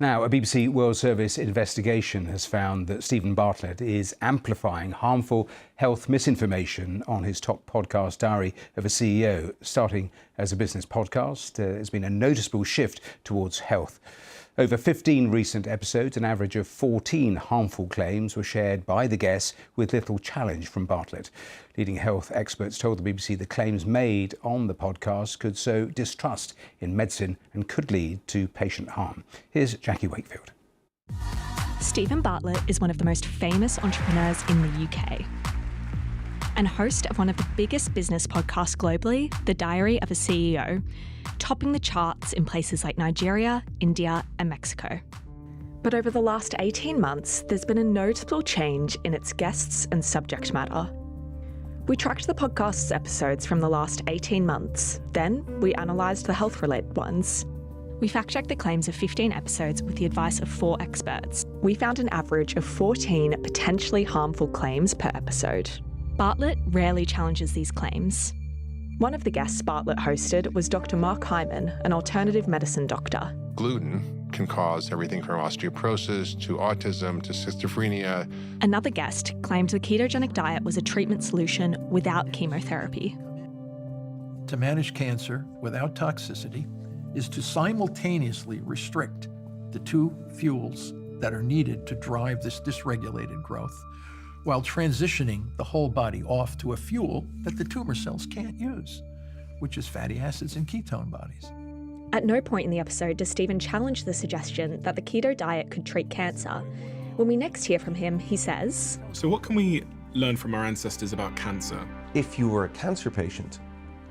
Now, a BBC World Service investigation has found that Stephen Bartlett is amplifying harmful health misinformation on his top podcast, Diary of a CEO. Starting as a business podcast, there's been a noticeable shift towards health. Over 15 recent episodes, an average of 14 harmful claims were shared by the guests with little challenge from Bartlett. Leading health experts told the BBC the claims made on the podcast could sow distrust in medicine and could lead to patient harm. Here's Jackie Wakefield. Stephen Bartlett is one of the most famous entrepreneurs in the UK and host of one of the biggest business podcasts globally, The Diary of a CEO, topping the charts in places like Nigeria, India and Mexico. But over the last 18 months, there's been a notable change in its guests and subject matter. We tracked the podcast's episodes from the last 18 months. Then we analysed the health-related ones. We fact-checked the claims of 15 episodes with the advice of 4 experts. We found an average of 14 potentially harmful claims per episode. Bartlett rarely challenges these claims. One of the guests Bartlett hosted was Dr. Mark Hyman, an alternative medicine doctor. Gluten can cause everything from osteoporosis to autism to schizophrenia. Another guest claimed the ketogenic diet was a treatment solution without chemotherapy. To manage cancer without toxicity is to simultaneously restrict the 2 fuels that are needed to drive this dysregulated growth, while transitioning the whole body off to a fuel that the tumor cells can't use, which is fatty acids and ketone bodies. At no point in the episode does Stephen challenge the suggestion that the keto diet could treat cancer. When we next hear from him, he says, "So what can we learn from our ancestors about cancer? If you were a cancer patient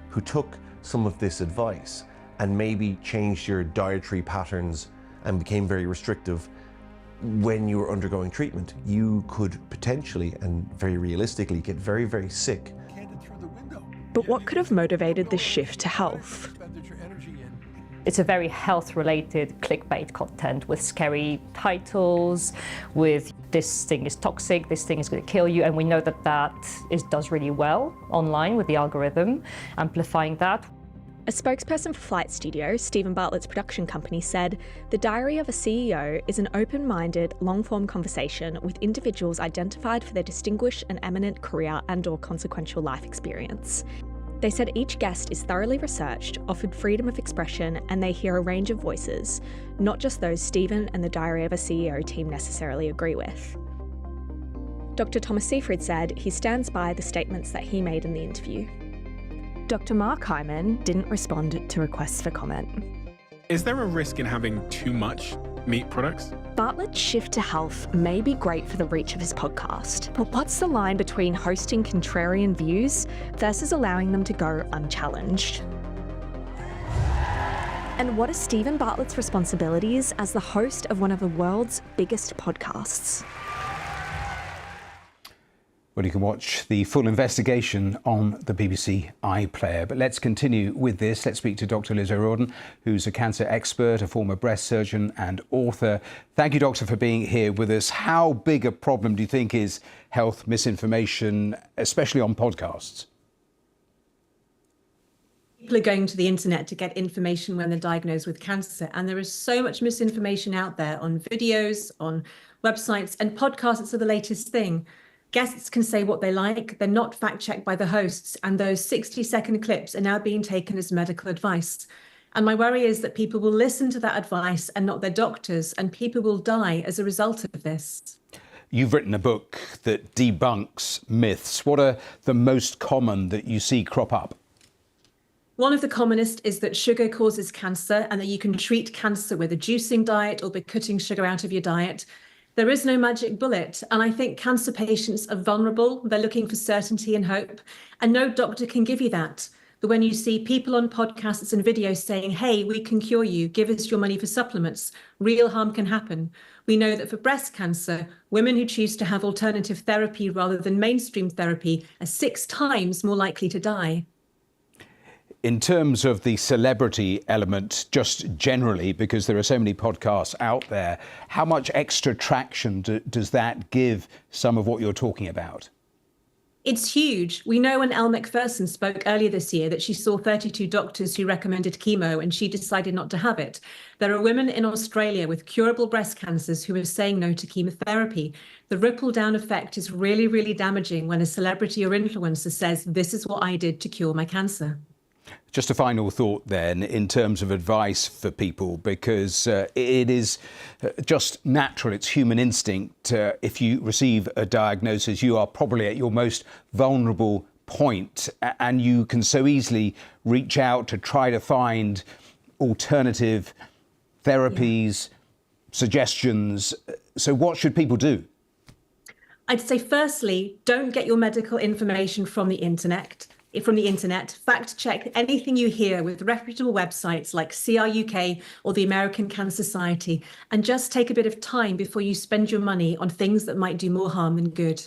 who took some of this advice and maybe changed your dietary patterns and became very restrictive when you were undergoing treatment, you could potentially and very realistically get very, very sick." But what could have motivated this shift to health? It's a very health-related clickbait content with scary titles, with this thing is toxic, this thing is going to kill you, and we know that does really well online with the algorithm, amplifying that. A spokesperson for Flight Studio, Stephen Bartlett's production company, said, "The Diary of a CEO is an open-minded, long-form conversation with individuals identified for their distinguished and eminent career and/or consequential life experience." They said each guest is thoroughly researched, offered freedom of expression, and they hear a range of voices, not just those Stephen and the Diary of a CEO team necessarily agree with. Dr. Thomas Seyfried said he stands by the statements that he made in the interview. Dr. Mark Hyman didn't respond to requests for comment. Is there a risk in having too much meat products? Bartlett's shift to health may be great for the reach of his podcast, but what's the line between hosting contrarian views versus allowing them to go unchallenged? And what are Stephen Bartlett's responsibilities as the host of one of the world's biggest podcasts? Well, you can watch the full investigation on the BBC iPlayer. But let's continue with this. Let's speak to Dr. Liz O'Riordan, who's a cancer expert, a former breast surgeon and author. Thank you, Doctor, for being here with us. How big a problem do you think is health misinformation, especially on podcasts? People are going to the internet to get information when they're diagnosed with cancer, and there is so much misinformation out there on videos, on websites, and podcasts are the latest thing. Guests can say what they like, they're not fact-checked by the hosts, and those 60-second clips are now being taken as medical advice. And my worry is that people will listen to that advice and not their doctors, and people will die as a result of this. You've written a book that debunks myths. What are the most common that you see crop up? One of the commonest is that sugar causes cancer and that you can treat cancer with a juicing diet or by cutting sugar out of your diet. There is no magic bullet, and I think cancer patients are vulnerable. They're looking for certainty and hope, and no doctor can give you that. But when you see people on podcasts and videos saying, "Hey, we can cure you, give us your money for supplements," real harm can happen. We know that for breast cancer, women who choose to have alternative therapy rather than mainstream therapy are 6 times more likely to die. In terms of the celebrity element, just generally, because there are so many podcasts out there, how much extra traction does that give some of what you're talking about? It's huge. We know when Elle Macpherson spoke earlier this year that she saw 32 doctors who recommended chemo and she decided not to have it. There are women in Australia with curable breast cancers who are saying no to chemotherapy. The ripple down effect is really, really damaging when a celebrity or influencer says, this is what I did to cure my cancer. Just a final thought then in terms of advice for people, because it is just natural, it's human instinct. If you receive a diagnosis, you are probably at your most vulnerable point, and you can so easily reach out to try to find alternative therapies, suggestions. So what should people do? I'd say, firstly, don't get your medical information from the internet. Fact check anything you hear with reputable websites like CRUK or the American Cancer Society, and just take a bit of time before you spend your money on things that might do more harm than good.